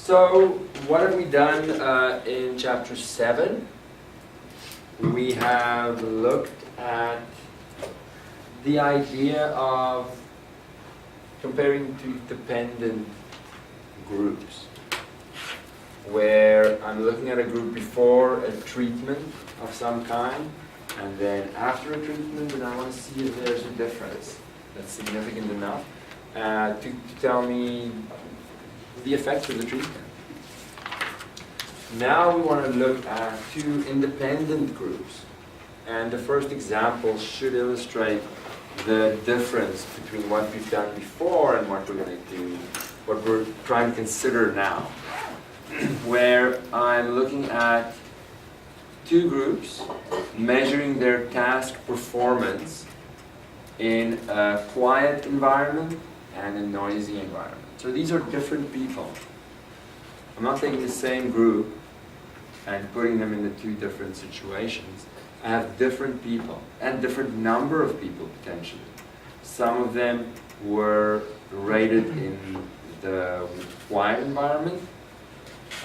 So, what have we done in chapter 7? We have looked at the idea of comparing two dependent groups, where I'm looking at a group before a treatment of some kind, and then after a treatment, and I want to see if there's a difference that's significant enough to tell me the effects of the treatment. Now we want to look at two independent groups, and the first example should illustrate the difference between what we've done before and what we're going to do, what we're trying to consider now, where I'm looking at two groups measuring their task performance in a quiet environment and a noisy environment. So these are different people. I'm not taking the same group and putting them into two different situations. I have different people and different number of people potentially. Some of them were rated in the quiet environment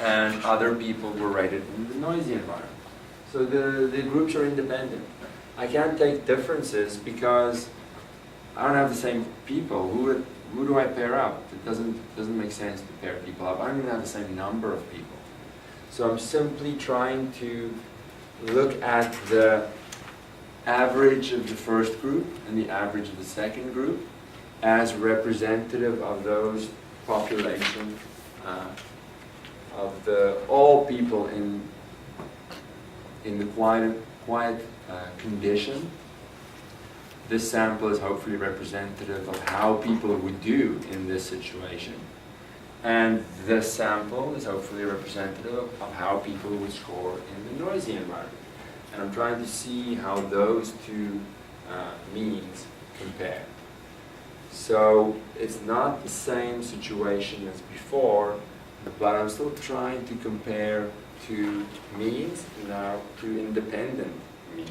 and other people were rated in the noisy environment. So the groups are independent. I can't take differences because I don't have the same people. Who do I pair up? It doesn't make sense to pair people up. I don't even have the same number of people. So I'm simply trying to look at the average of the first group and the average of the second group as representative of those population of all people in the quiet condition. This sample is hopefully representative of how people would do in this situation. And this sample is hopefully representative of how people would score in the noisy environment. And I'm trying to see how those two means compare. So it's not the same situation as before, but I'm still trying to compare two means, now two independent means.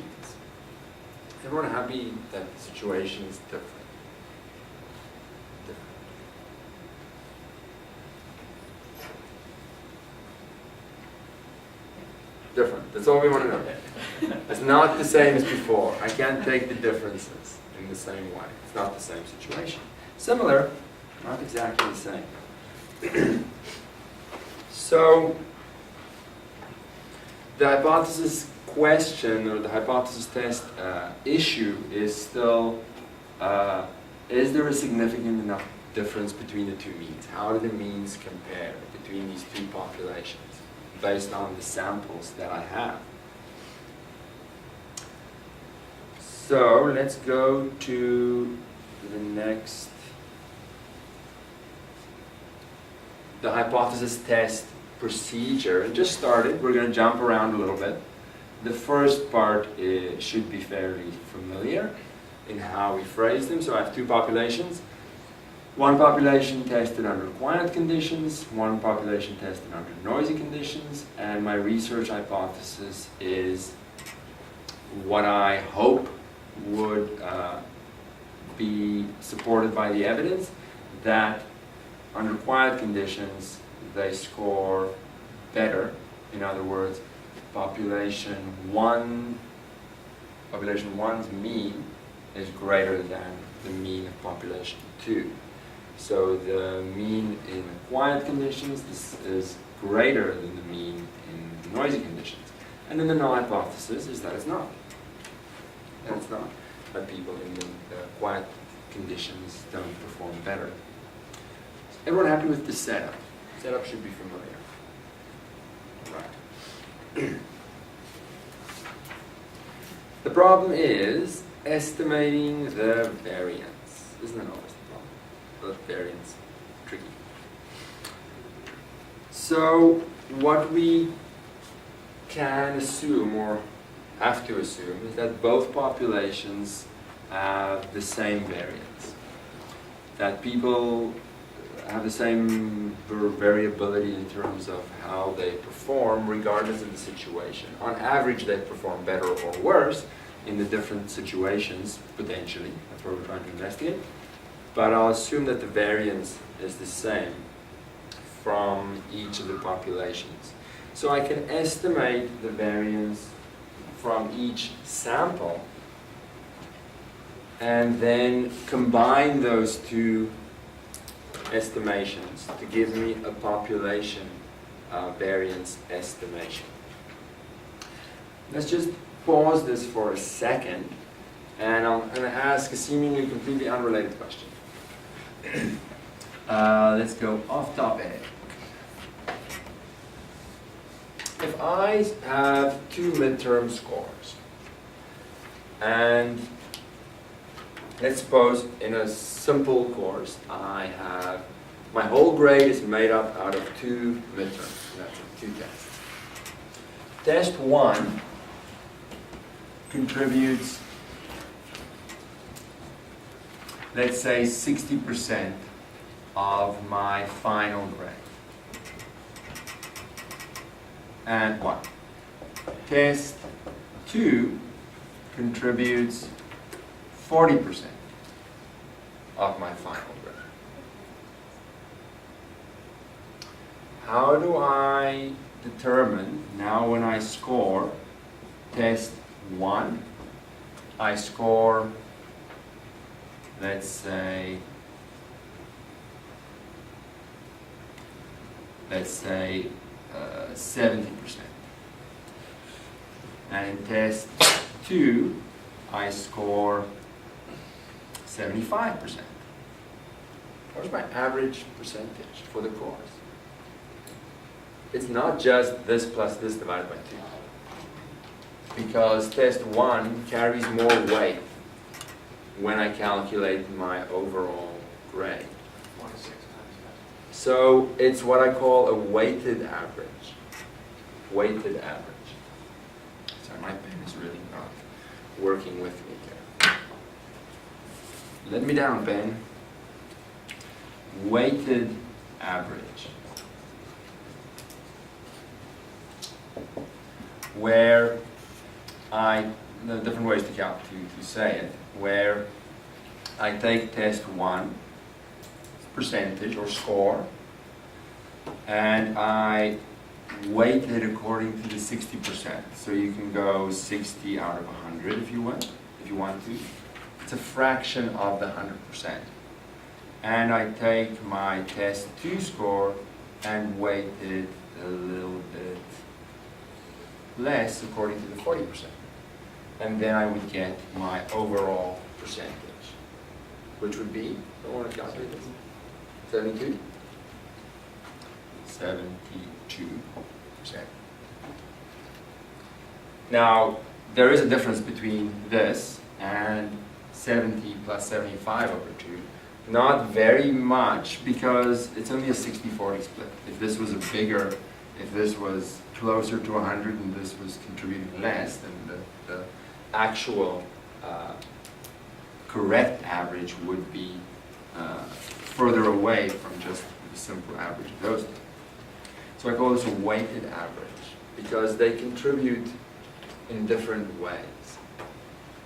Everyone happy that the situation is different? Different. That's all we want to know. It's not the same as before. I can't take the differences in the same way. It's not the same situation. Similar, not exactly the same. So, the hypothesis question or the hypothesis test issue is still, is there a significant enough difference between the two means? How do the means compare between these two populations based on the samples that I have? So let's go to the next, the hypothesis test procedure. It just started. We're going to jump around a little bit. The first part should be fairly familiar in how we phrase them. So I have two populations. One population tested under quiet conditions, one population tested under noisy conditions, and my research hypothesis is what I hope would be supported by the evidence, that under quiet conditions they score better. In other words, population 1's mean is greater than the mean of population 2. So the mean in quiet conditions is greater than the mean in noisy conditions. And then the null hypothesis is that it's not. That it's not. That people in the quiet conditions don't perform better. Everyone happy with the setup? Setup should be familiar. Right. The problem is estimating the variance. Isn't that always the problem? The variance, tricky. So what we can assume, or have to assume, is that both populations have the same variance. That people have the same variability in terms of how they perform regardless of the situation. On average, they perform better or worse in the different situations, potentially. That's what we're trying to investigate. But I'll assume that the variance is the same from each of the populations. So I can estimate the variance from each sample and then combine those two estimations to give me a population variance estimation. Let's just pause this for a second, and I'm going to ask a seemingly completely unrelated question. Let's go off topic. If I have two midterm scores, and let's suppose in a simple course I have my whole grade is made up out of two midterms, that's two tests. Test 1 contributes, let's say, 60% of my final grade. And 1. Test 2 contributes 40% of my final grade. How do I determine, now when I score test 1, I score, let's say 70%. And in test 2, I score 75%. What's my average percentage for the course? It's not just this plus this divided by 2. Because test 1 carries more weight when I calculate my overall grade. So it's what I call a weighted average. Weighted average. Sorry, my pen is really not working with me here. Let me down, pen. Weighted average. Where there are different ways to say it, where I take test 1 percentage or score and I weight it according to the 60%. So you can go 60 out of 100 if you want to. It's a fraction of the 100%. And I take my test 2 score and weight it a little bit less according to the 40%. And then I would get my overall percentage, which would be, I want to calculate this, 72? 72%. Now, there is a difference between this and 70 plus 75 over 2. Not very much, because it's only a 60-40 split. If this was if this was closer to 100 and this was contributing less, then the actual correct average would be further away from just the simple average of those two. So I call this a weighted average, because they contribute in different ways.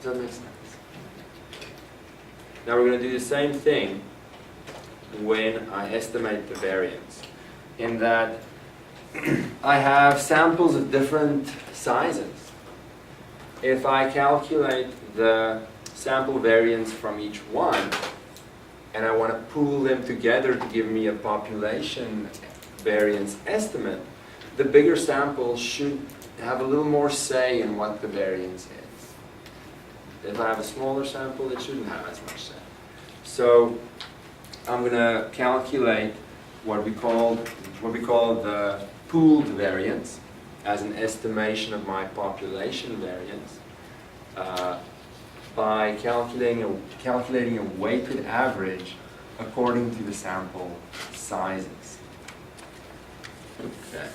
Does that make sense? Now we're going to do the same thing when I estimate the variance, in that I have samples of different sizes. If I calculate the sample variance from each one, and I want to pool them together to give me a population variance estimate, the bigger sample should have a little more say in what the variance is. If I have a smaller sample, it shouldn't have as much say. So I'm going to calculate what we call the pooled variance as an estimation of my population variance by calculating a weighted average according to the sample sizes. Okay.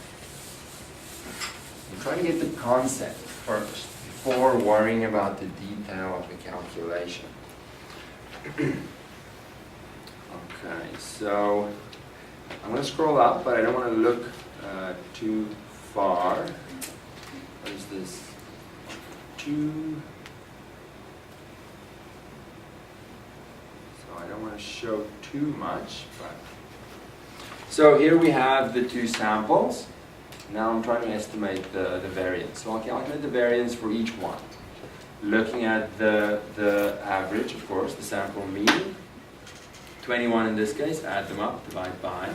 I'm trying to get the concept first before worrying about the detail of the calculation. Okay, so I'm going to scroll up, but I don't want to look too far. What is this? 2. So I don't want to show too much, but So here we have the two samples. Now I'm trying to estimate the variance. So I'll calculate the variance for each one. Looking at the average, of course, the sample mean. 21 in this case, add them up, divide by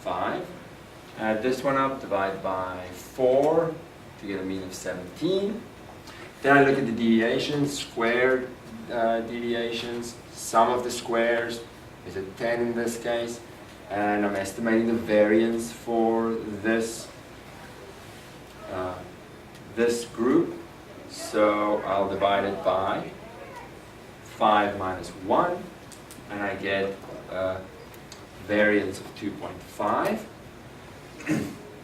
5. Add this one up, divide by 4 to get a mean of 17. Then I look at the deviations, squared deviations. Sum of the squares is a 10 in this case. And I'm estimating the variance for this this group. So I'll divide it by 5 minus 1, and I get a variance of 2.5.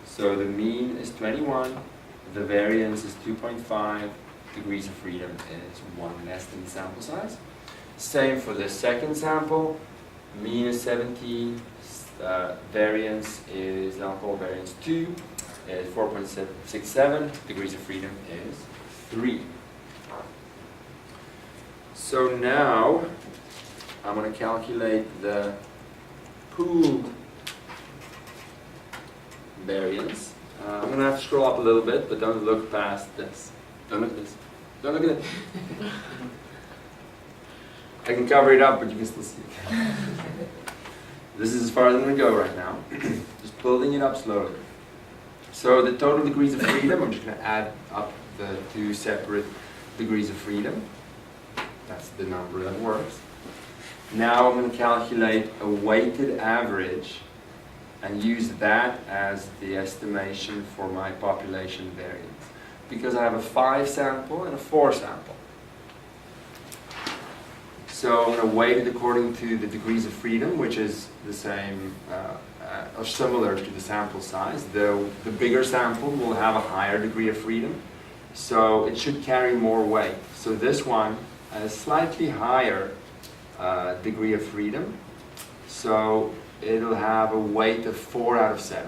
So the mean is 21, the variance is 2.5, degrees of freedom is 1 less than the sample size. Same for the second sample, mean is 17, variance is, I'll call variance 2, is 4.67, degrees of freedom is 3. So now I'm going to calculate the pooled variance. I'm going to have to scroll up a little bit, but don't look past this. Don't look at this. Don't look at it. I can cover it up, but you can still see it. This is as far as I'm going to go right now. Just building it up slowly. So the total degrees of freedom, I'm just going to add up the two separate degrees of freedom. That's the number that works. Now I'm going to calculate a weighted average and use that as the estimation for my population variance. Because I have a 5 sample and a 4 sample. So I'm going to weight it according to the degrees of freedom, which is the same or similar to the sample size. The bigger sample will have a higher degree of freedom, so it should carry more weight. So this one has a slightly higher degree of freedom, so it'll have a weight of 4 out of 7.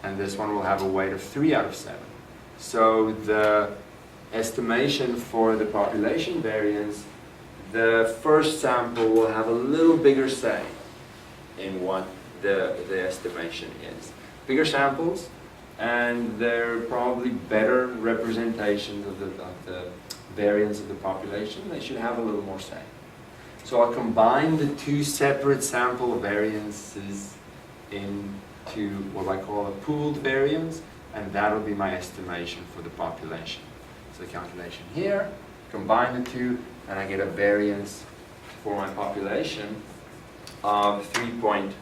And this one will have a weight of 3 out of 7. So the estimation for the population variance, the first sample will have a little bigger say in what the estimation is. Bigger samples, and they're probably better representations of the variance of the population. They should have a little more say. So I'll combine the two separate sample variances into what I call a pooled variance, and that'll be my estimation for the population. So the calculation here, combine the two, and I get a variance for my population of 3.43.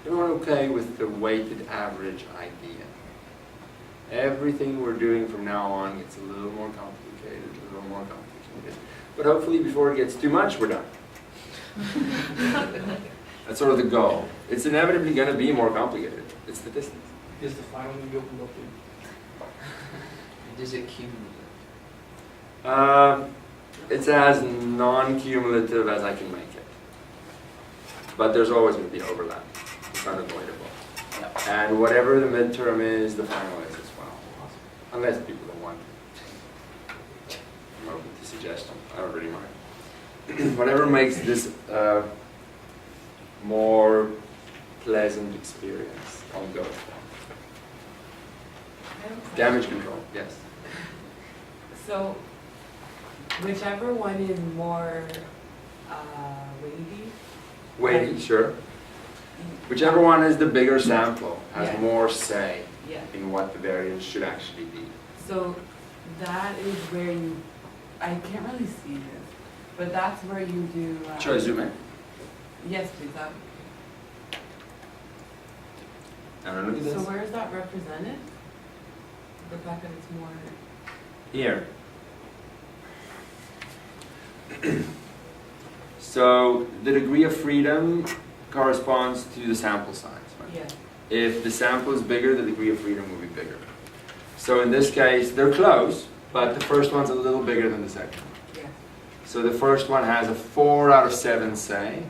Everyone okay with the weighted average idea? Everything we're doing from now on gets a little more complicated, a little more complicated. But hopefully before it gets too much, we're done. That's sort of the goal. It's inevitably going to be more complicated. It's statistics. Is the final one you opened up with? Is it cumulative? It's as non-cumulative as I can make it. But there's always going to be overlap. It's unavoidable. And whatever the midterm is, the final is as well. Unless people don't want it. I'm open to suggestion. I don't really mind. Whatever makes this more pleasant experience, I'll go for. Damage control, yes. So, whichever one is more weighty. Weighty, sure. Whichever one is the bigger sample has Yeah. more say Yeah. in what the variance should actually be. So that is where you, I can't really see this, but that's where you do. Should I zoom in? Yes, please. Now look at So this. where is that represented? The fact that it's more. Here. So the degree of freedom corresponds to the sample size. Right? Yeah. If the sample is bigger, the degree of freedom will be bigger. So in this case, they're close, but the first one's a little bigger than the second one. Yeah. So the first one has a 4 out of 7 say,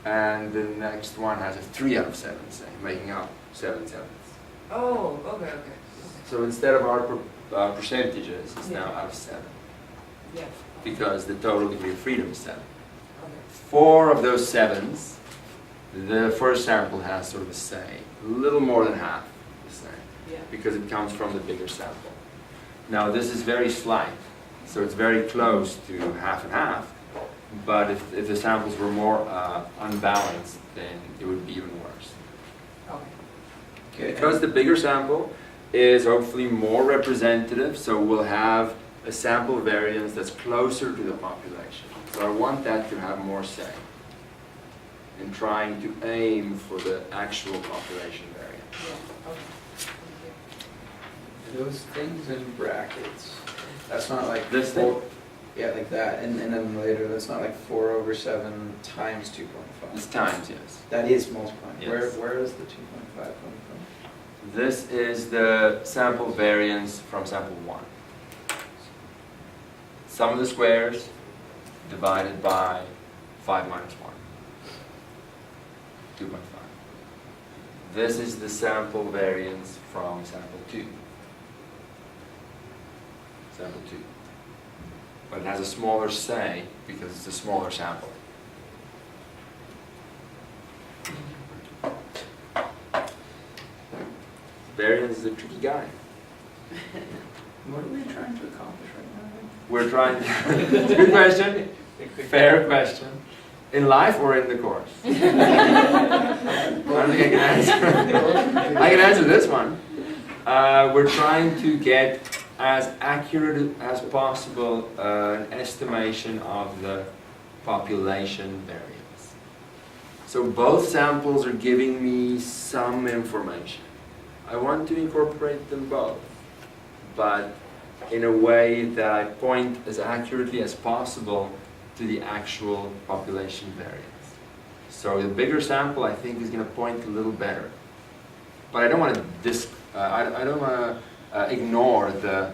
and the next one has a 3 out of 7 say, making up 7 sevenths. Oh, okay. So instead of our percentages, it's now out of 7, Yeah. because the total degree of freedom is 7. 4 of those 7s, the first sample has sort of a say, a little more than half the say, Yeah. because it comes from the bigger sample. Now this is very slight, so it's very close to half and half, but if the samples were more unbalanced, then it would be even worse. Okay. Because the bigger sample is hopefully more representative, so we'll have a sample variance that's closer to the population. So I want that to have more say in trying to aim for the actual population variance. Yeah, okay. Thank Those things in brackets, that's not like This four, yeah, like that, and then later, that's not like 4/7 times 2.5. It's times, yes. That is multiplying. Yes. Where is the 2.5 coming from? This is the sample variance from sample 1. Sum of the squares divided by 5 minus 1. 2.5. This is the sample variance from sample 2. Sample 2. But it has a smaller say because it's a smaller sample. Variance is a tricky guy. What are we trying to accomplish right now? We're trying to... It's a good question. Fair question. In life or in the course? I don't think I can answer. I can answer this one. We're trying to get as accurate as possible an estimation of the population variance. So both samples are giving me some information. I want to incorporate them both, but in a way that I point as accurately as possible to the actual population variance. So the bigger sample, I think, is going to point a little better. But I don't want to I don't want to ignore the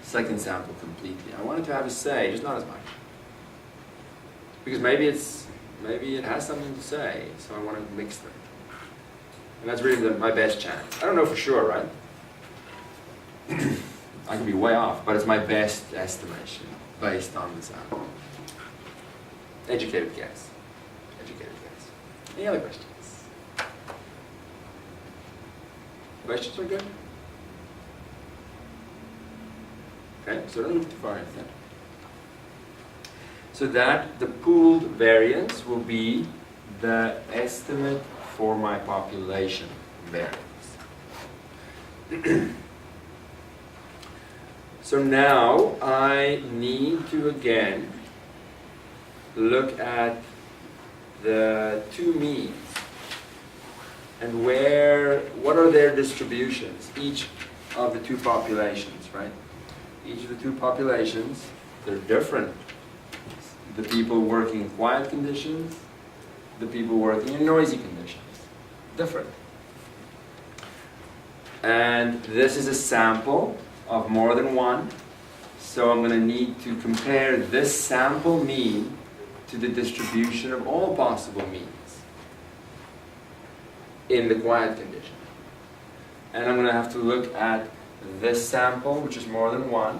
second sample completely. I want it to have a say, just not as much. Because maybe it has something to say, so I want to mix them. And that's really my best chance. I don't know for sure, right? I can be way off, but it's my best estimation based on the sample. Educated guess. Educated guess. Any other questions? Questions are good? Okay, so don't look too far ahead. So that the pooled variance will be the estimate for my population variance. So now I need to again look at the two means and what are their distributions, each of the two populations, right? Each of the two populations, they're different. The people working in quiet conditions, the people working in noisy conditions, different. And this is a sample of more than one, so I'm going to need to compare this sample mean to the distribution of all possible means in the quiet condition. And I'm going to have to look at this sample, which is more than one.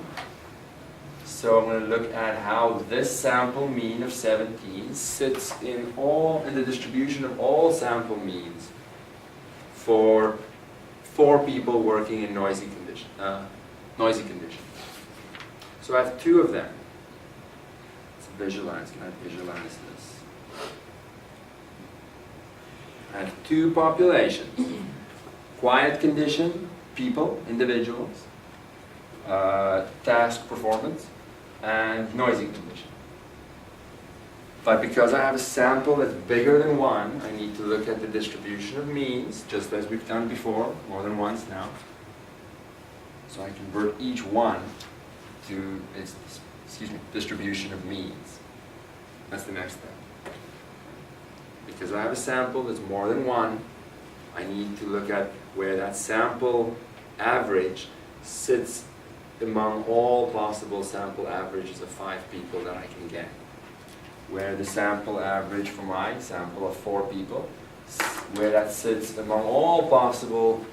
So I'm going to look at how this sample mean of 17 sits in the distribution of all sample means for 4 people working in noisy conditions. So I have 2 of them. Let's visualize. Can I visualize this? I have 2 populations. Quiet condition, people, individuals, task performance, and noisy condition. But because I have a sample that's bigger than 1, I need to look at the distribution of means, just as we've done before, more than once now. So I convert each one to its distribution of means. That's the next step. Because I have a sample that's more than 1, I need to look at where that sample average sits among all possible sample averages of 5 people that I can get. Where the sample average for my sample of 4 people, where that sits among all possible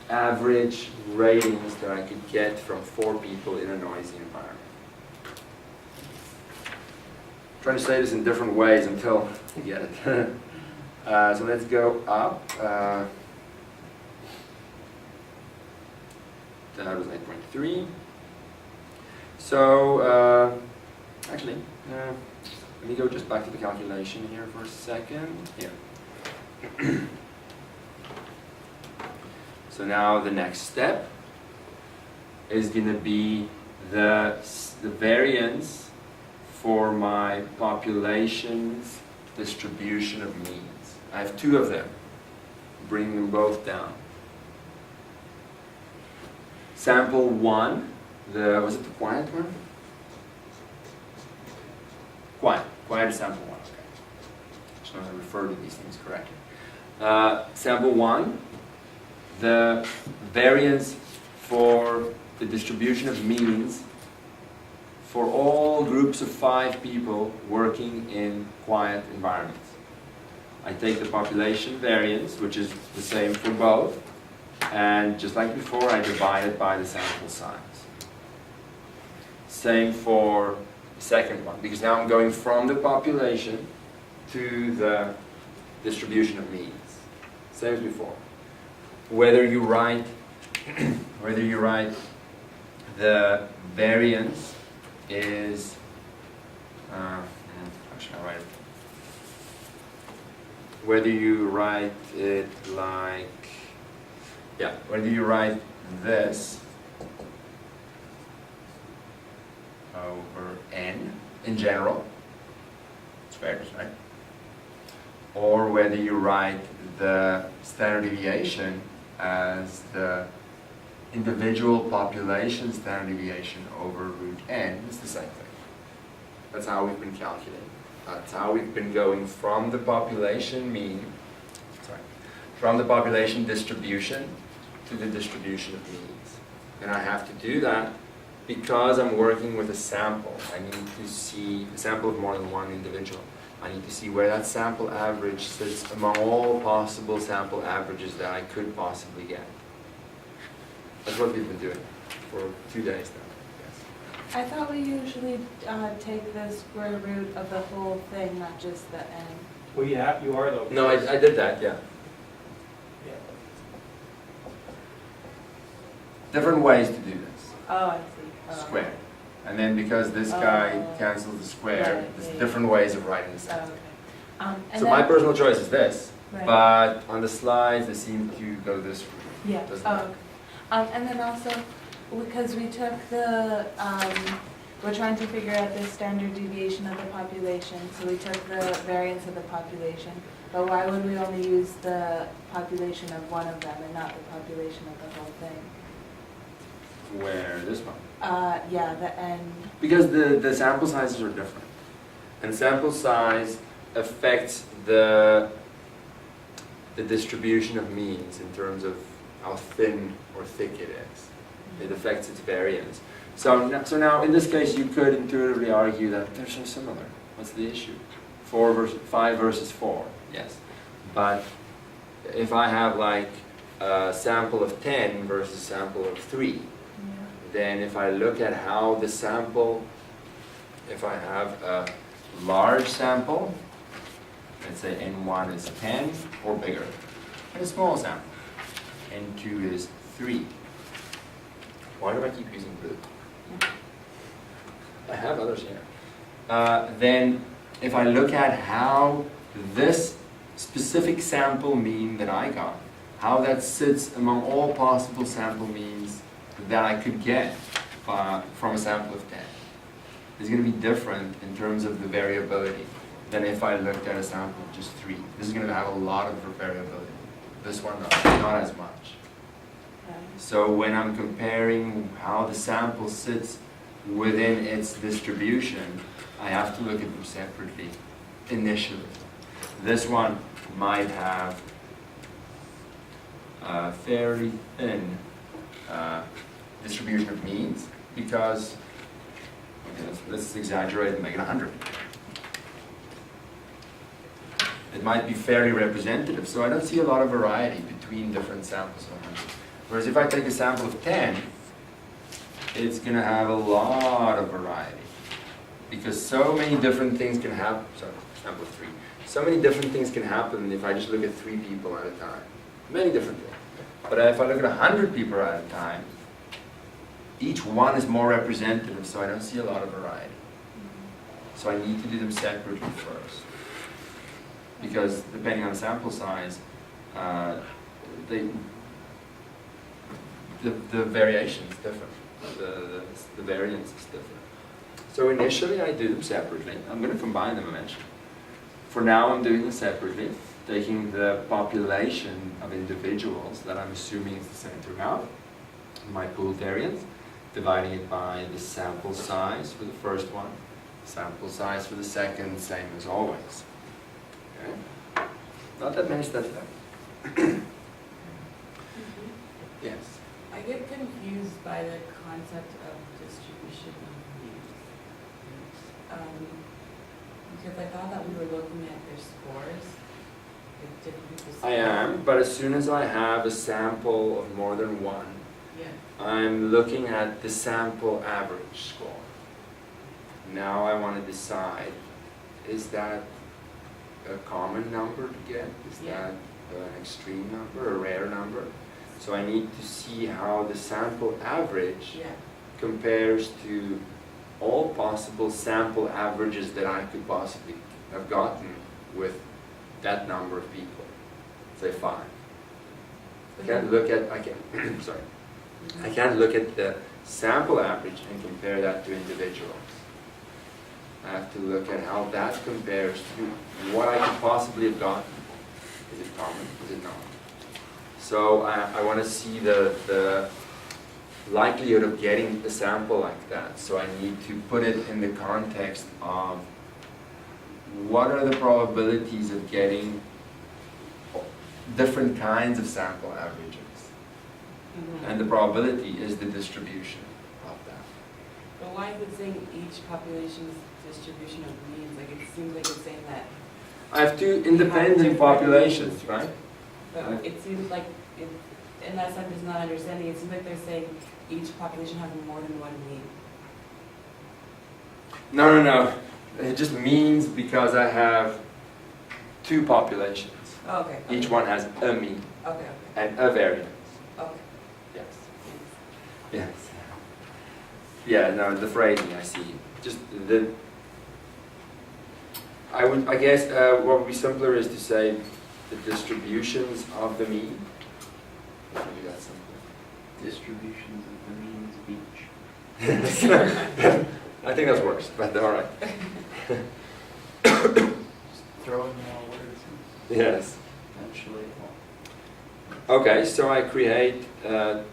average ratings that I could get from 4 people in a noisy environment. trying to say this in different ways until you get it. So let's go up. That was 8.3. So actually, let me go just back to the calculation here for a second. Yeah. So now the next step is going to be the variance for my population's distribution of means. I have two of them. Bring them both down. Sample 1, was it the quiet one? Quiet is sample 1, okay. Just want to refer to these things correctly. Sample 1, the variance for the distribution of means for all groups of 5 people working in quiet environments. I take the population variance, which is the same for both, and just like before, I divide it by the sample size. Same for the second one, because now I'm going from the population to the distribution of means. Same as before. Whether you write the variance is, how should I write it? Whether you write it like, whether you write this over n in general, squares, right? Or whether you write the standard deviation as the individual population standard deviation over root n, it's the same thing. That's how we've been calculating. That's how we've been going from the population from the population distribution to the distribution of means. And I have to do that because I'm working with a sample. I need to see a sample of more than one individual. I need to see where that sample average sits among all possible sample averages that I could possibly get. That's what we've been doing for 2 days now. I thought we usually take the square root of the whole thing, not just the n. Well, you are though. No, I did that, yeah. Yeah. Different ways to do this. Oh, I see. Square. And then because this guy cancels the square, Right, there's yeah. different ways of writing the Oh, sentence. okay. And So then, my personal choice is this, right. but on the slides they seem to go this route. Yeah. Doesn't Oh, it? okay. And then also, because we took the, we're trying to figure out the standard deviation of the population, so we took the variance of the population. But why would we only use the population of one of them and not the population of the whole thing? Where this one? Yeah, the n. Because the sample sizes are different. And sample size affects the distribution of means in terms of how thin or thick it is. It affects its variance. So now in this case you could intuitively argue that they're so similar. What's the issue? 5 versus 4, yes. But if I have like a sample of 10 versus a sample of 3, then if I look at how the sample, if I have a large sample, let's say n1 is 10 or bigger, and a small sample, n2 is 3. Why do I keep using blue? I have others here. Then if I look at how this specific sample mean that I got, how that sits among all possible sample means that I could get from a sample of 10 is going to be different in terms of the variability than if I looked at a sample of just 3. This is going to have a lot of variability. This one not as much. So when I'm comparing how the sample sits within its distribution, I have to look at them separately initially. This one might have a fairly thin distribution of means because, okay, let's exaggerate and make it 100. It might be fairly representative, so I don't see a lot of variety between different samples of 100. Whereas if I take a sample of 10, it's going to have a lot of variety because so many different things can happen. Sorry, example 3. So many different things can happen if I just look at 3 people at a time. Many different things. But if I look at 100 people at a time, each one is more representative, so I don't see a lot of variety. So I need to do them separately first. Because depending on the sample size, the variation is different. The variance is different. So initially I do them separately. I'm going to combine them eventually. For now I'm doing them separately, taking the population of individuals that I'm assuming is the same throughout, my pooled variance, dividing it by the sample size for the first one, sample size for the second, same as always. Okay? Not that many steps left. Yes. I get confused by the concept of distribution of means. Because I thought that we were looking at their scores, like different people's I am, but as soon as I have a sample of more than one, Yeah. I'm looking at the sample average score. Now I want to decide, is that a common number to get? Is Yeah. that an extreme number, a rare number? So I need to see how the sample average Yeah. compares to all possible sample averages that I could possibly have gotten with that number of people, say 5. I can't look at, sorry. I can't look at the sample average and compare that to individuals. I have to look at how that compares to what I could possibly have gotten. Is it common? Is it not? So I want to see the likelihood of getting a sample like that. So I need to put it in the context of what are the probabilities of getting different kinds of sample averages. And the probability is the distribution of that. But why is it saying each population's distribution of means? Like, it seems like it's saying that, I have 2 independent populations, right? but it seems like, unless I'm just not understanding, it seems like they're saying each population has more than one mean. No. It just means because I have 2 populations. Oh, okay. Each one has a mean Okay, and a variance. okay. Yes. Yes. Yes. Yeah, no, the phrasing I see. Just the. I guess what would be simpler is to say the distributions of the mean. Maybe that's simpler. Distributions of the means of each. I think that's worse, but all right. Throw in more words and Yes. eventually. Okay, so I create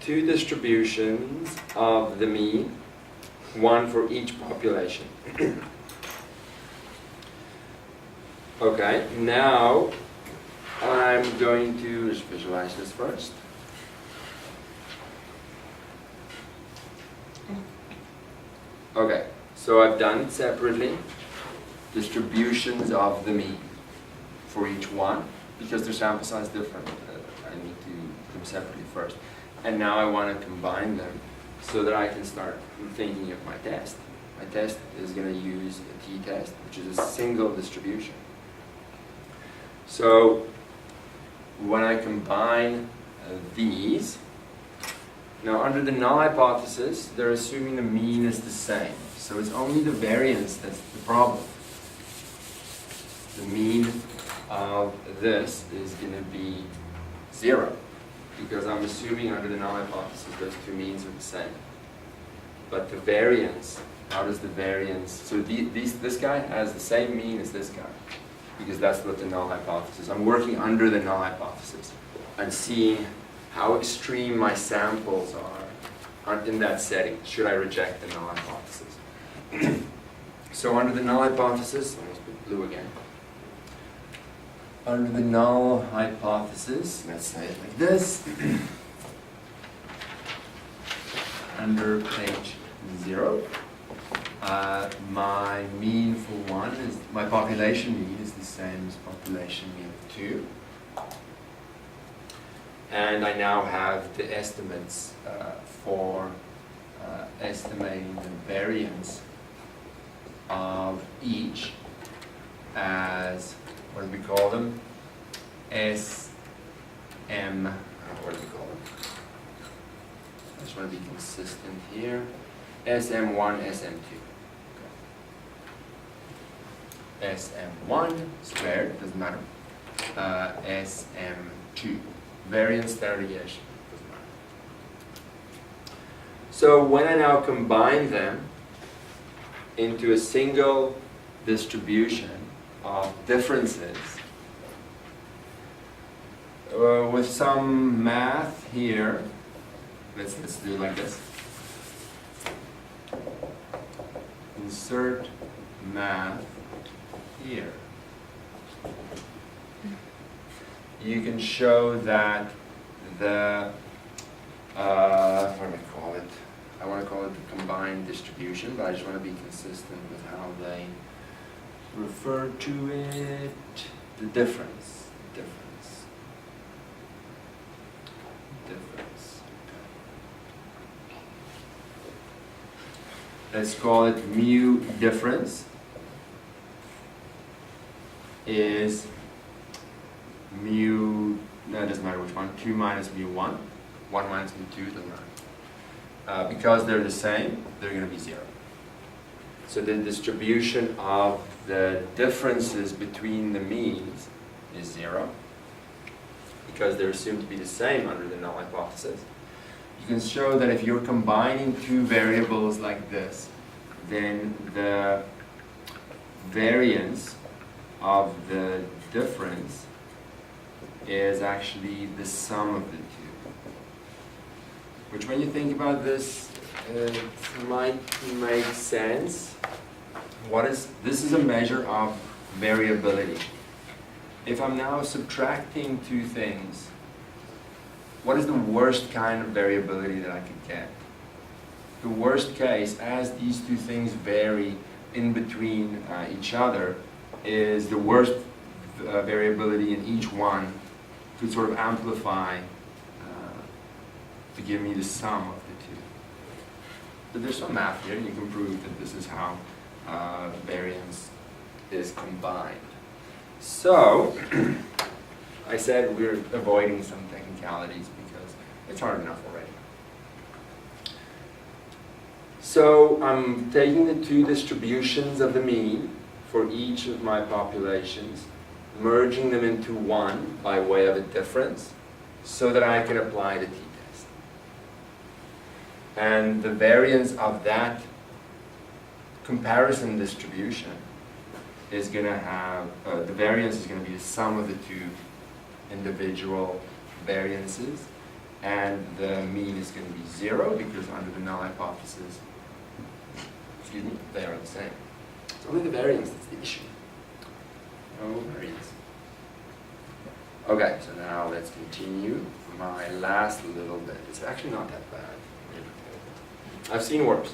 2 distributions of the mean, 1 for each population. Okay, now I'm going to just visualize this first. Okay, so I've done it separately. Distributions of the mean for each one, because their sample size is different. I need to do them separately first. And now I want to combine them so that I can start thinking of my test. My test is going to use a t-test, which is a single distribution. So when I combine these, now under the null hypothesis, they're assuming the mean is the same. So it's only the variance that's the problem. The mean of this is going to be 0, because I'm assuming under the null hypothesis those 2 means are the same. But the variance, how does the variance, so this guy has the same mean as this guy, because that's what the null hypothesis, I'm working under the null hypothesis and seeing how extreme my samples are in that setting. Should I reject the null hypothesis? So under the null hypothesis, let's put blue again. Under the null hypothesis, let's say it like this. Under page 0, my mean for 1 is, my population mean is the same as population mean of 2. And I now have the estimates for estimating the variance of each as, what do we call them? SM, what do we call them? I just want to be consistent here. SM1, SM2. SM1 squared, doesn't matter. SM2, variance standard deviation, doesn't matter. So when I now combine them into a single distribution of differences, with some math here, let's do it like this. Insert math here. You can show that the, what do I call it? I want to call it the combined distribution, but I just want to be consistent with how they refer to it. The difference. Let's call it mu difference is mu, no, it doesn't matter which one, 2 minus mu1, 1 minus mu2, doesn't matter. Because they're the same, they're going to be 0. So the distribution of the differences between the means is 0, because they're assumed to be the same under the null hypothesis. You can show that if you're combining two variables like this, then the variance of the difference is actually the sum of the two. Which, when you think about this, it might make sense. This is a measure of variability. If I'm now subtracting two things, what is the worst kind of variability that I could get? The worst case, as these two things vary in between each other, is the worst variability in each one to sort of amplify to give me the sum of the two. But there's some math here, and you can prove that this is how variance is combined. So, I said we're avoiding some technicalities because it's hard enough already. So I'm taking the two distributions of the mean for each of my populations, merging them into one by way of a difference so that I can apply the t-test. And the variance of that comparison distribution is going to have, the variance is going to be the sum of the two individual variances, and the mean is going to be 0 because under the null hypothesis, excuse me, they are the same. It's only the variance that's the issue. No variance. Okay, so now let's continue. My last little bit. It's actually not that bad. I've seen worse.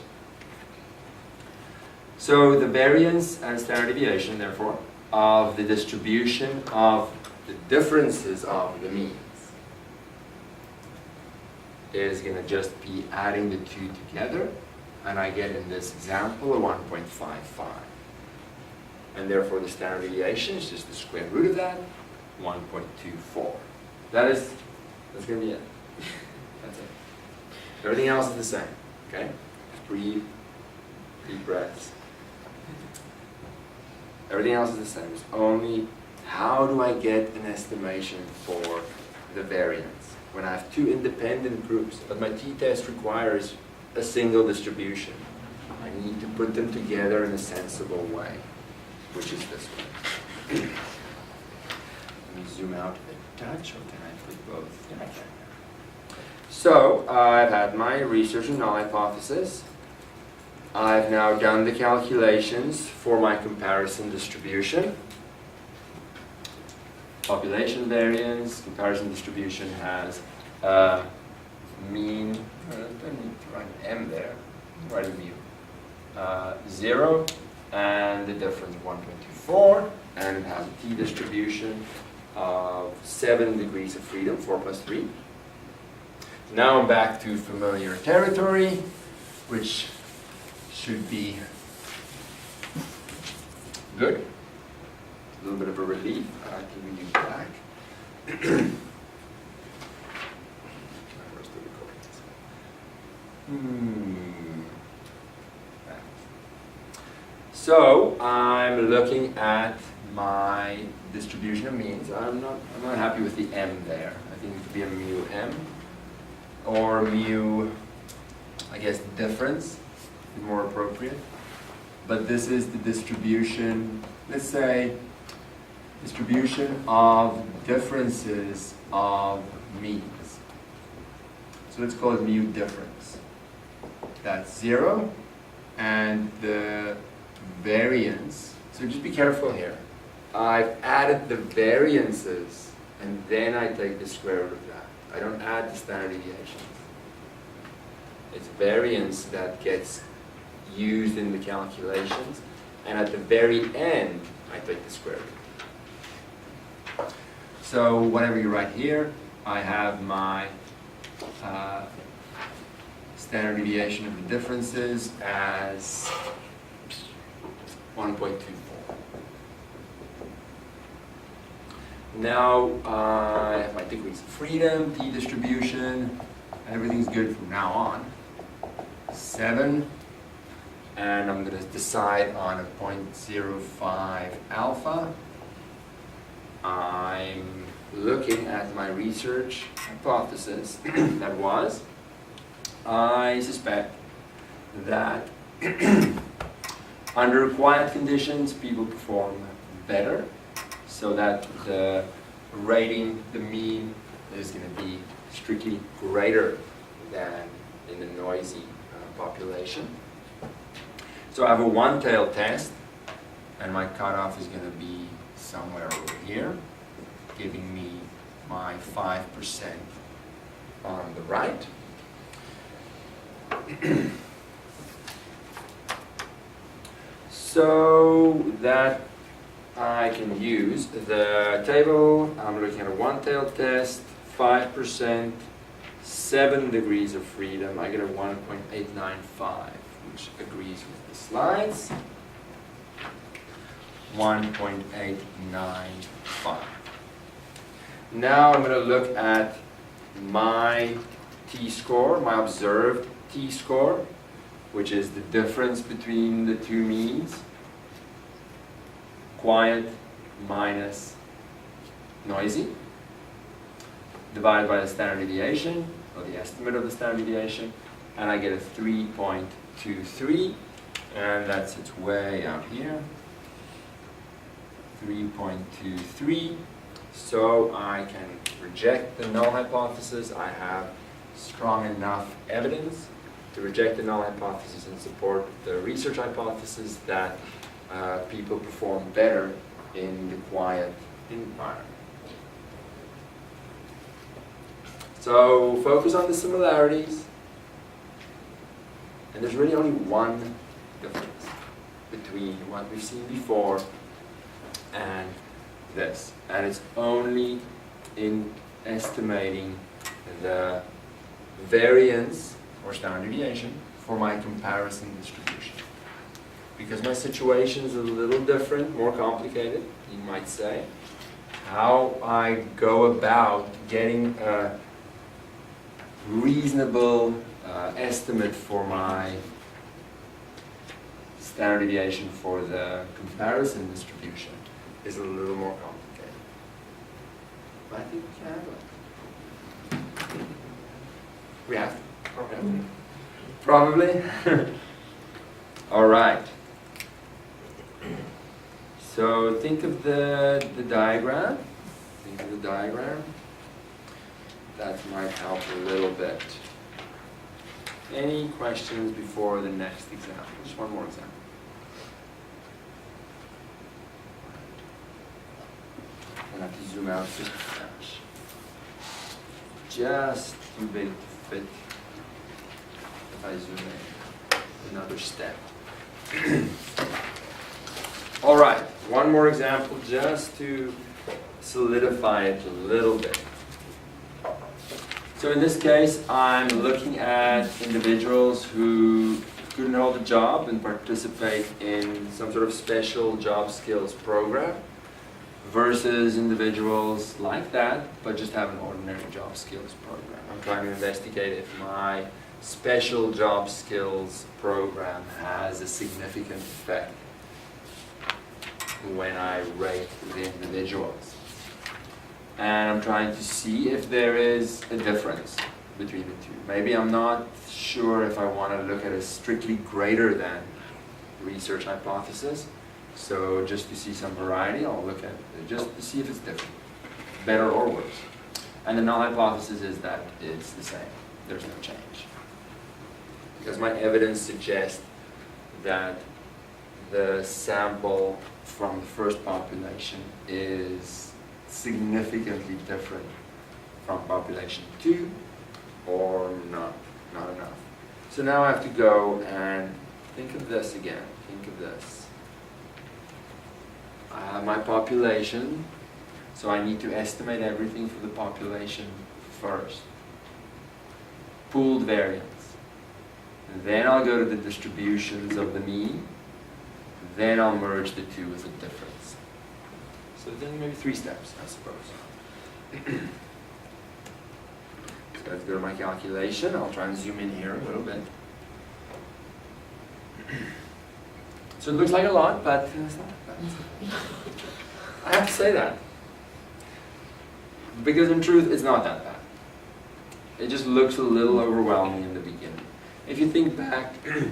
So the variance and standard deviation, therefore, of the distribution of the differences of the means is going to just be adding the two together, and I get in this example a 1.55. And therefore the standard deviation is just the square root of that, 1.24. That's going to be it. That's it. Everything else is the same. Okay? Just breathe, deep breaths. Everything else is the same. It's only how do I get an estimation for the variance when I have two independent groups, but my t-test requires a single distribution. I need to put them together in a sensible way, which is this one. Let me zoom out a touch, or can I put both? Yeah, I can. So, I've had my research and null hypothesis. I've now done the calculations for my comparison distribution. Population variance, comparison distribution has mean, I don't need to write M there, write a mu. 0, and the difference 1.24, and it has a t-distribution of 7 degrees of freedom, 4 plus 3. Now I'm back to familiar territory, which should be Good. A little bit of a relief. I think we use black. Where's the recording? So I'm looking at my distribution of means. I'm not happy with the m there. I think it could be a mu m or mu, I guess, difference is more appropriate. But this is the distribution, let's say, distribution of differences of means. So let's call it mu difference. That's 0, and the variance, so just be careful here. I've added the variances, and then I take the square root of that. I don't add the standard deviations. It's variance that gets used in the calculations, and at the very end, I take the square root. So whatever you write here, I have my standard deviation of the differences as 1.24. Now I have my degrees of freedom, t distribution, everything's good from now on. 7, and I'm going to decide on a 0.05 alpha. I'm looking at my research hypothesis that was, I suspect that under quiet conditions people perform better, so that the rating, the mean, is going to be strictly greater than in the noisy population. So I have a one-tailed test, and my cutoff is going to be somewhere over here, giving me my 5% on the right. So that I can use the table. I'm looking at a one-tailed test, 5%, 7 degrees of freedom. I get a 1.895, which agrees with the slides. 1.895. Now I'm going to look at my t-score, my observed t-score, which is the difference between the two means, quiet minus noisy, divided by the standard deviation, or the estimate of the standard deviation, and I get a 3.23, and that sits way out here. 3.23, so I can reject the null hypothesis. I have strong enough evidence to reject the null hypothesis and support the research hypothesis that people perform better in the quiet environment. So focus on the similarities, and there's really only one difference between what we've seen before and this, and it's only in estimating the variance or standard deviation for my comparison distribution. Because my situation is a little different, more complicated, you might say. How I go about getting a reasonable estimate for my standard deviation for the comparison distribution is a little more complicated. But I think we can handle it. We have to. Probably. All right. So think of the diagram. Think of the diagram. That might help a little bit. Any questions before the next example? Just one more example. I'm going to have to zoom out just a touch. Just too big to fit if I zoom in another step. All right, one more example just to solidify it a little bit. So in this case, I'm looking at individuals who couldn't hold a job and participate in some sort of special job skills program versus individuals like that, but just have an ordinary job skills program. I'm trying to investigate if my special job skills program has a significant effect when I rate the individuals. And I'm trying to see if there is a difference between the two. Maybe I'm not sure if I want to look at a strictly greater than research hypothesis. So just to see some variety, I'll look at it just to see if it's different, better or worse. And the null hypothesis is that it's the same. There's no change. Because my evidence suggests that the sample from the first population is significantly different from population 2 or not enough. So now I have to go and think of this again. Think of this. I have my population, so I need to estimate everything for the population first. Pooled variance. And then I'll go to the distributions of the mean. Then I'll merge the two with a difference. So then maybe 3 steps, I suppose. So let's go to my calculation. I'll try and zoom in here a little bit. So it looks like a lot, but it's not. I have to say that. Because in truth, it's not that bad. It just looks a little overwhelming in the beginning. If you think back, I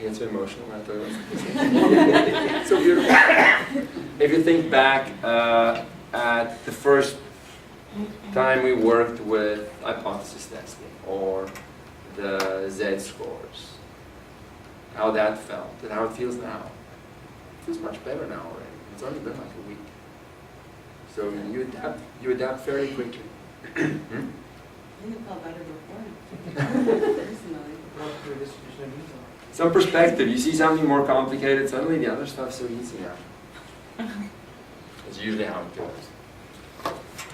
get so emotional when I talk about this. So beautiful. If you think back at the first time we worked with hypothesis testing or the Z-scores, how that felt and how it feels now. It feels much better now already. It's only been like a week. So you adapt fairly quickly. I think it felt better before. Personally. Your distribution of needs are. Some perspective. You see something more complicated, suddenly the other stuff's so easy now. That's usually how it goes.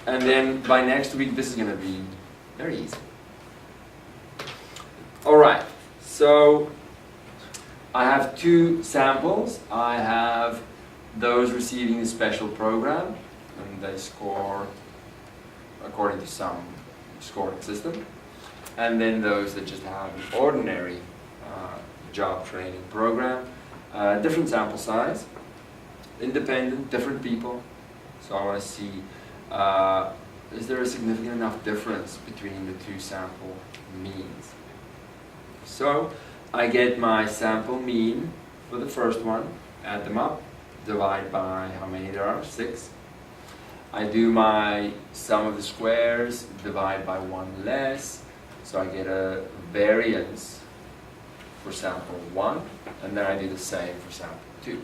And then by next week, this is going to be very easy. All right. So I have 2 samples. I have those receiving the special program, and they score according to some scoring system. And then those that just have an ordinary job training program. Different sample size, independent, different people. So I want to see, is there a significant enough difference between the 2 sample means? So I get my sample mean for the first one, add them up, divide by how many there are, 6. I do my sum of the squares, divide by 1 less, so I get a variance for sample 1, and then I do the same for sample 2.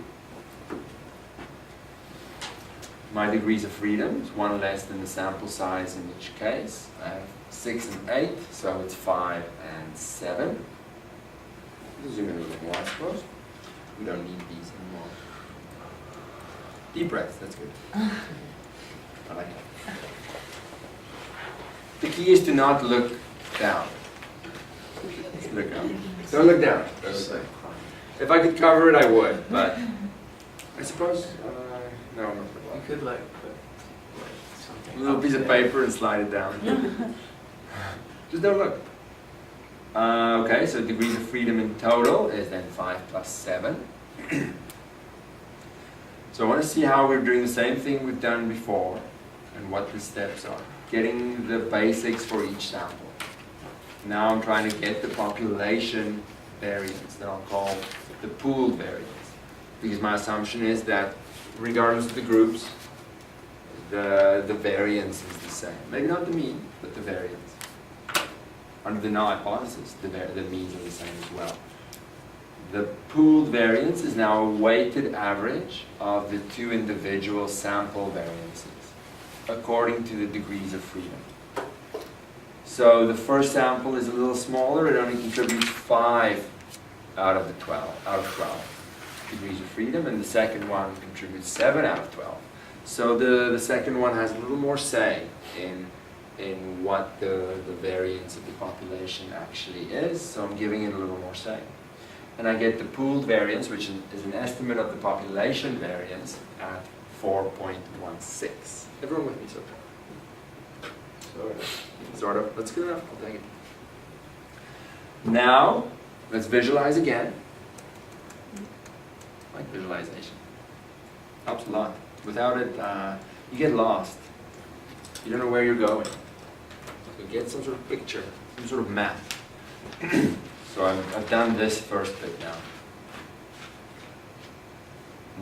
My degrees of freedom is 1 less than the sample size in each case. I have 6 and 8, so it's 5 and 7. Zoom in a little more, I suppose. We don't need these anymore. Deep breaths, that's good. I like it. The key is to not look down. Look up. Don't look down. If I could cover it, I would, but I suppose, no, I'm not You could like put something. a little piece of paper and slide it down. Just don't look. Okay, so degrees of freedom in total is then 5 plus 7. So I want to see how we're doing the same thing we've done before and what the steps are. Getting the basics for each sample. Now I'm trying to get the population variance that I'll call the pooled variance. Because my assumption is that regardless of the groups, the variance is the same. Maybe not the mean, but the variance. Under the null hypothesis, the means are the same as well. The pooled variance is now a weighted average of the 2 individual sample variances according to the degrees of freedom. So the first sample is a little smaller, it only contributes 5 out of 12 degrees of freedom, and the second one contributes 7 out of 12. So the second one has a little more say in in what the variance of the population actually is, so I'm giving it a little more say. And I get the pooled variance, which is an estimate of the population variance at 4.16. Everyone with me so far? Sort of. That's good enough. I'll take it. Now, let's visualize again. I like visualization. Helps a lot. Without it, you get lost. You don't know where you're going. So get some sort of picture, some sort of map. So I've done this first bit now.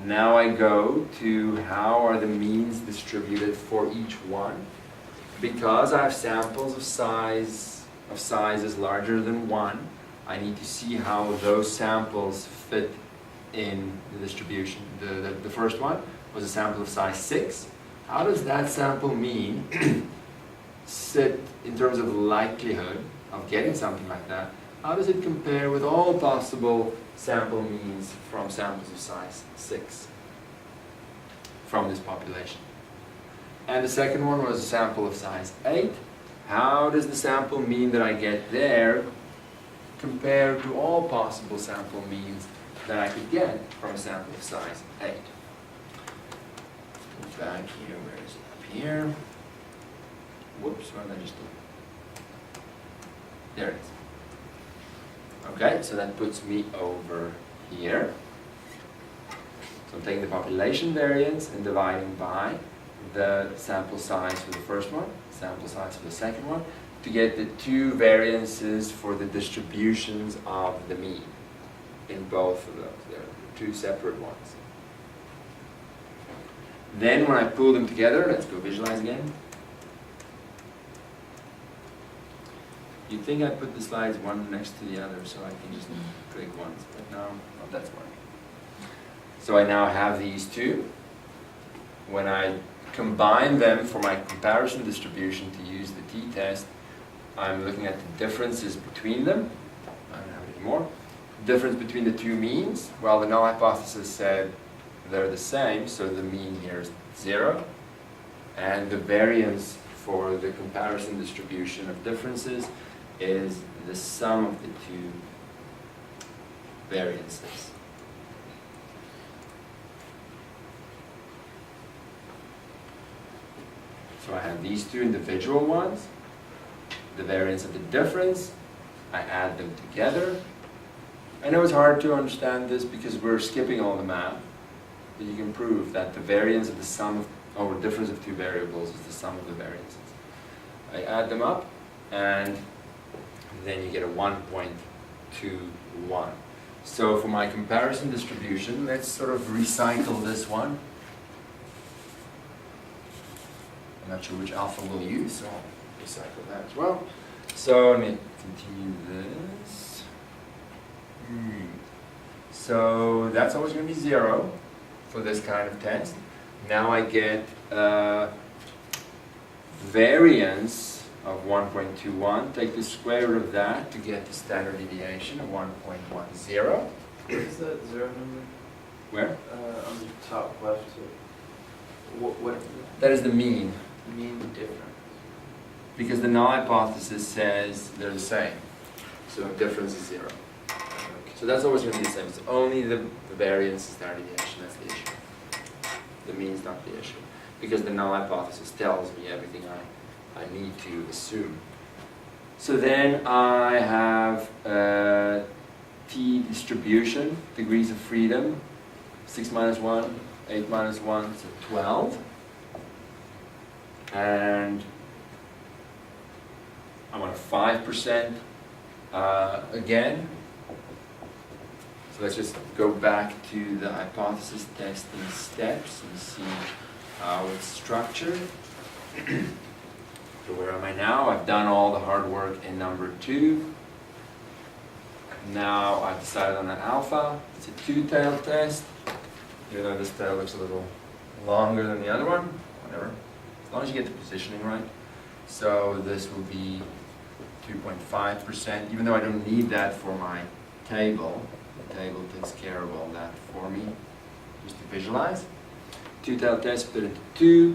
Now I go to how are the means distributed for each one. Because I have samples of sizes larger than 1, I need to see how those samples fit in the distribution. The first one was a sample of size 6. How does that sample mean sit in terms of likelihood of getting something like that? How does it compare with all possible sample means from samples of size 6 from this population? And the second one was a sample of size 8. How does the sample mean that I get there compare to all possible sample means that I could get from a sample of size 8? Back here, where is it? Up here. Whoops, what did I just do? There it is. Okay, so that puts me over here. So I'm taking the population variance and dividing by the sample size for the first one, sample size for the second one, to get the two variances for the distributions of the mean in both of those. They're two separate ones. Then when I pull them together, let's go visualize again. You'd think I'd put the slides one next to the other so I can just click once, but no, not that smart. So I now have these two. When I combine them for my comparison distribution to use the t-test, I'm looking at the differences between them. I don't have it anymore. Difference between the two means. Well, the null hypothesis said they're the same, so the mean here is 0. And the variance for the comparison distribution of differences is the sum of the two variances. So I have these two individual ones, the variance of the difference, I add them together. I know it's hard to understand this because we're skipping all the math, but you can prove that the variance of the sum of, or difference of two variables is the sum of the variances. I add them up, and then you get a 1.21. So for my comparison distribution, let's sort of recycle this one. I'm not sure which alpha we'll use, so I'll recycle that as well. So let me continue this. So that's always going to be 0 for this kind of test. Now I get variance of 1.21. Take the square root of that to get the standard deviation of 1.10. What is that 0 number? Where? On the top left. What That is the mean, mean difference? because the null hypothesis says they're the same. So difference is 0. So that's always going to be the same. It's only the variance is standard deviation, that's the issue. The mean's not the issue. Because the null hypothesis tells me everything I need to assume. So then I have t distribution, degrees of freedom, 6 minus 1, 8 minus 1, so 12. And I want a 5% again. So let's just go back to the hypothesis testing steps and see how it's structured. So where am I now? I've done all the hard work in number 2. Now I've decided on an alpha. It's a two-tailed test. Even though this tail looks a little longer than the other one, whatever. As long as you get the positioning right. So this will be 2.5%, even though I don't need that for my table. The table takes care of all that for me, just to visualize. Two-tailed test, split into 2.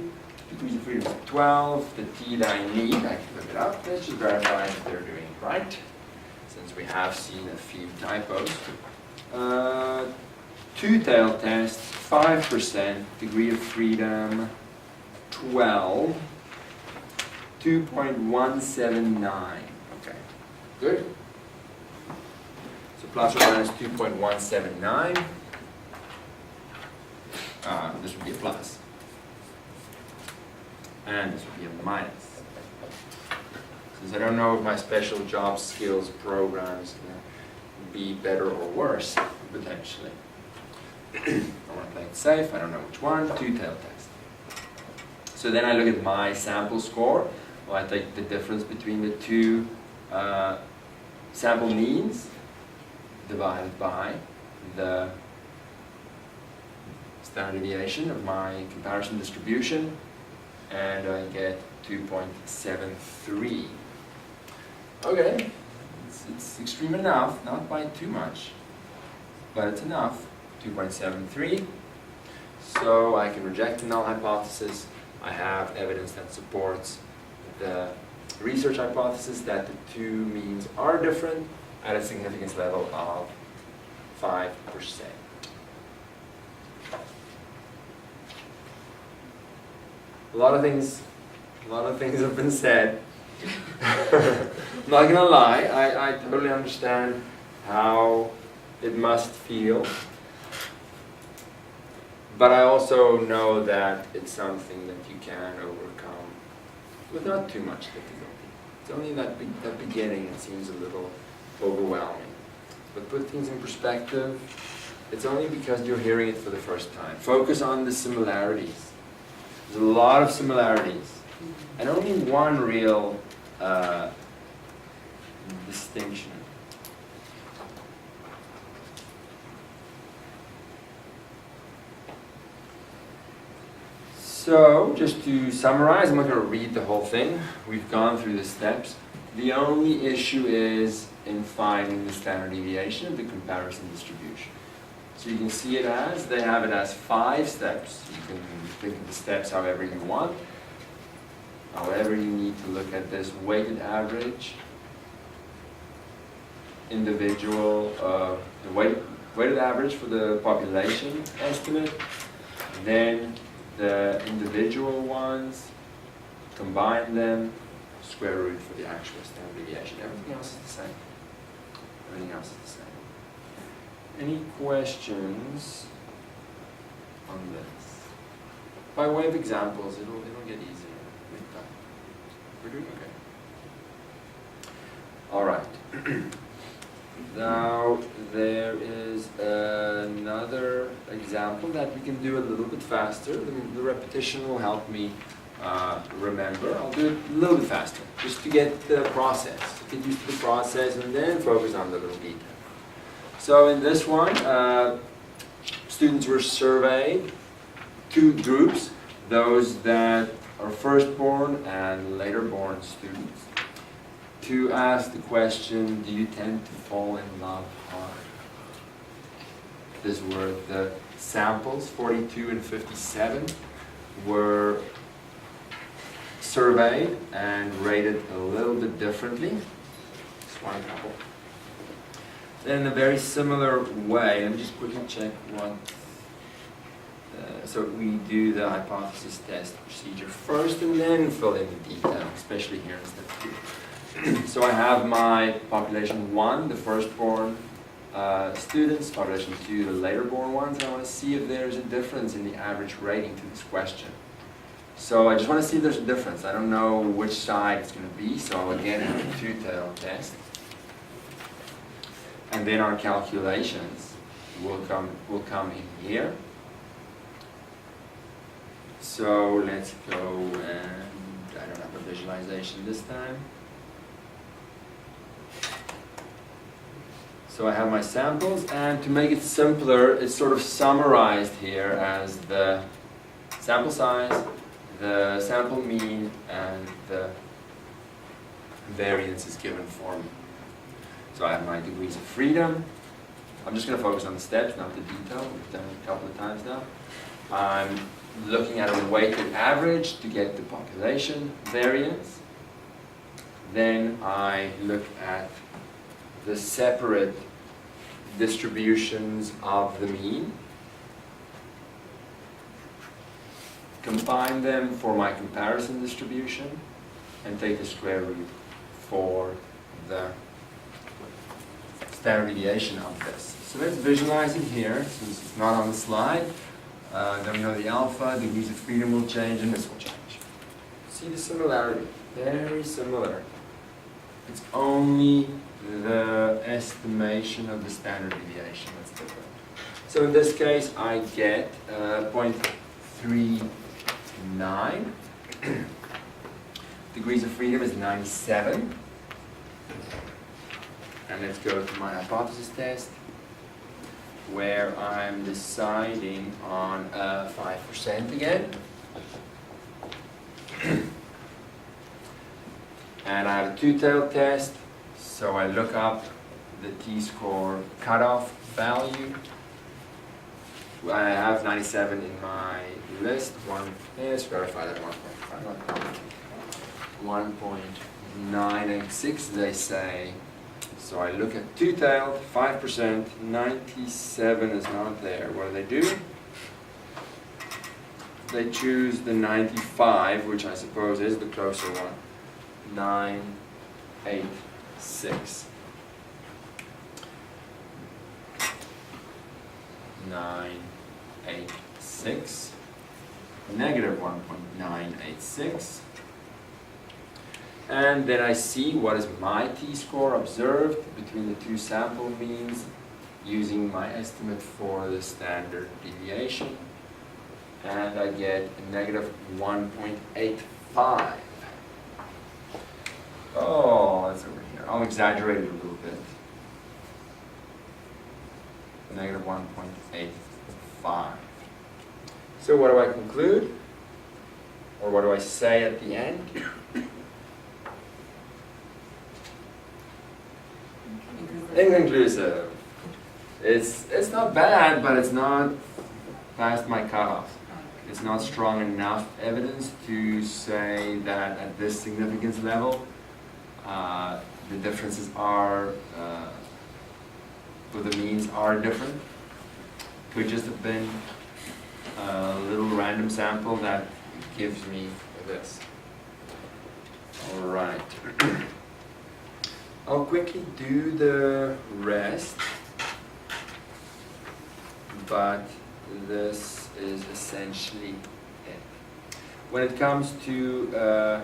degrees of freedom is 12. The t that I need, I can look it up. Let's just verify if they're doing it right, since we have seen a few typos. Two-tail test, 5%, degree of freedom, 12, 2.179. Okay, good. So plus or minus 2.179. This would be a plus. And this would be a minus. Since I don't know if my special job skills programs can be better or worse, potentially. I want to play it safe, I don't know which one, two-tail test. So then I look at my sample score. Well, I take the difference between the two sample means divided by the standard deviation of my comparison distribution, and I get 2.73. Okay, it's extreme enough, not by too much, but it's enough, 2.73. So I can reject the null hypothesis. I have evidence that supports the research hypothesis that the two means are different at a significance level of 5%. A lot of things have been said. I'm not gonna lie, I totally understand how it must feel. But I also know that it's something that you can overcome with not too much difficulty. It's only that beginning it seems a little overwhelming. But put things in perspective, it's only because you're hearing it for the first time. Focus on the similarities. There's a lot of similarities, and only one real distinction. So, just to summarize, I'm not going to read the whole thing. We've gone through the steps. The only issue is in finding the standard deviation of the comparison distribution. So you can see it as, they have it as 5 steps. You can think of the steps however you want. However, you need to look at this weighted average, individual, the weighted average for the population estimate, then the individual ones, combine them, square root for the actual standard deviation. Everything else is the same. Everything else is the same. Any questions on this? By way of examples, it'll get easier with time. We're doing okay. All right. Now there is another example that we can do a little bit faster. The repetition will help me remember. I'll do it a little bit faster, just to get the process, get used to the process, and then focus on the little detail. So in this one, students were surveyed, 2 groups, those that are firstborn and later-born students, to ask the question, do you tend to fall in love hard? These were the samples, 42 and 57, were surveyed and rated a little bit differently. Just one couple. In a very similar way, let me just quickly check what. So we do the hypothesis test procedure first and then fill in the detail, especially here in step 2. So I have my population 1, the firstborn students, population 2, the later-born ones, and I want to see if there's a difference in the average rating to this question. So I just want to see if there's a difference. I don't know which side it's going to be, so again, I have a 2-tail test. And then our calculations will come in here. So let's go, and I don't have a visualization this time. So I have my samples, and to make it simpler, it's sort of summarized here as the sample size, the sample mean, and the variance is given for me. So I have my degrees of freedom. I'm just going to focus on the steps, not the detail. We've done it a couple of times now. I'm looking at a weighted average to get the population variance. Then I look at the separate distributions of the mean, combine them for my comparison distribution, and take the square root for the standard deviation of this. So let's visualize it here, since it's not on the slide. Then we know the alpha, degrees of freedom will change, and this will change. See the similarity? Very similar. It's only the estimation of the standard deviation that's different. So in this case, I get 0.39. Degrees of freedom is 97. And let's go to my hypothesis test, where I'm deciding on 5% again. And I have a two-tailed test, so I look up the t-score cutoff value. I have 97 in my list. Let's verify that 1.986, they say. So I look at two-tailed, 5%, 97 is not there. What do? They choose the 95, which I suppose is the closer one. 986. 986. Negative 1.986. And then I see what is my t-score observed between the two sample means using my estimate for the standard deviation. And I get a negative 1.85. Oh, that's over here. I'll exaggerate it a little bit. Negative 1.85. So what do I conclude? Or what do I say at the end? Inconclusive. It's not bad, but it's not past my cutoff. It's not strong enough evidence to say that at this significance level, the differences are, or the means are different. Could just have been a little random sample that gives me this. All right. I'll quickly do the rest, but this is essentially it. When it comes to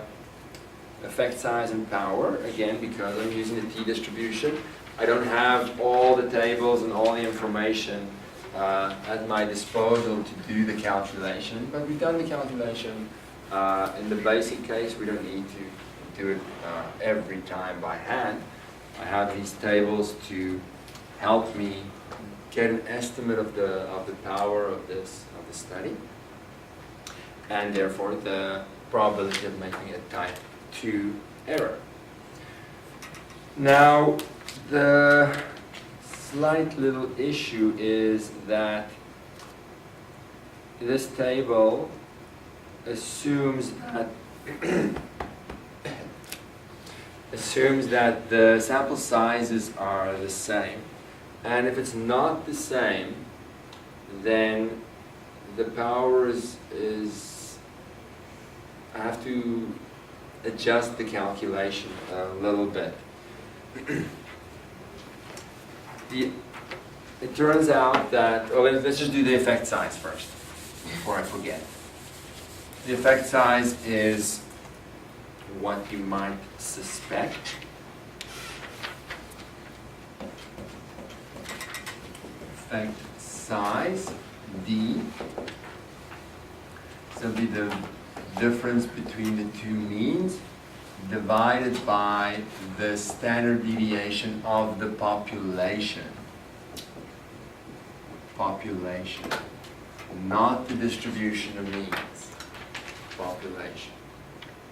effect size and power, again, because I'm using the t-distribution, I don't have all the tables and all the information at my disposal to do the calculation, but we've done the calculation. In the basic case, we don't need to do it every time by hand. I have these tables to help me get an estimate of the power of the study, and therefore the probability of making a type 2 error. Now, the slight little issue is that this table assumes that the sample sizes are the same, and if it's not the same, then the power is I have to adjust the calculation a little bit. It turns out that, let's just do the effect size first, before I forget. The effect size is what you might suspect. Effect size, D. So it'll be the difference between the two means divided by the standard deviation of the population. Population, not the distribution of means. Population,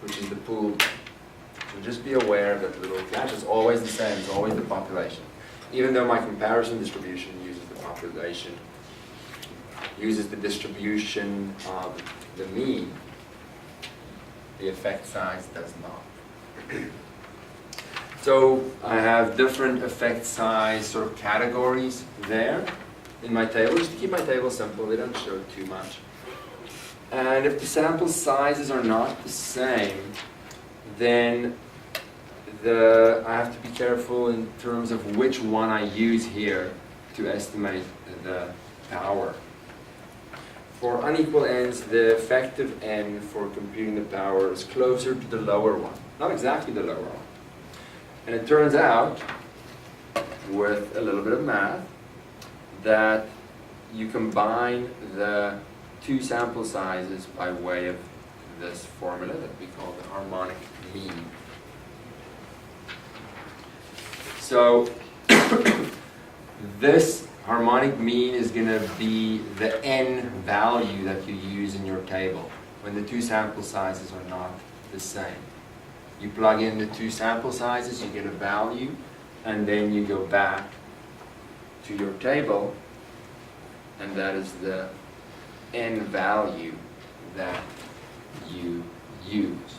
which is the pool. So just be aware of that little catch. It's always the same. It's always the population. Even though my comparison distribution uses the population uses the distribution of the mean. The effect size does not. So I have different effect size sort of categories there in my table, just to keep my table simple, they don't show too much. And if the sample sizes are not the same, then I have to be careful in terms of which one I use here to estimate the power. For unequal n's, the effective n for computing the power is closer to the lower one, not exactly the lower one. And it turns out, with a little bit of math, that you combine the two sample sizes by way of this formula that we call the harmonic mean. So this harmonic mean is going to be the n value that you use in your table when the two sample sizes are not the same. You plug in the two sample sizes, you get a value, and then you go back to your table, and that is the n value that you use.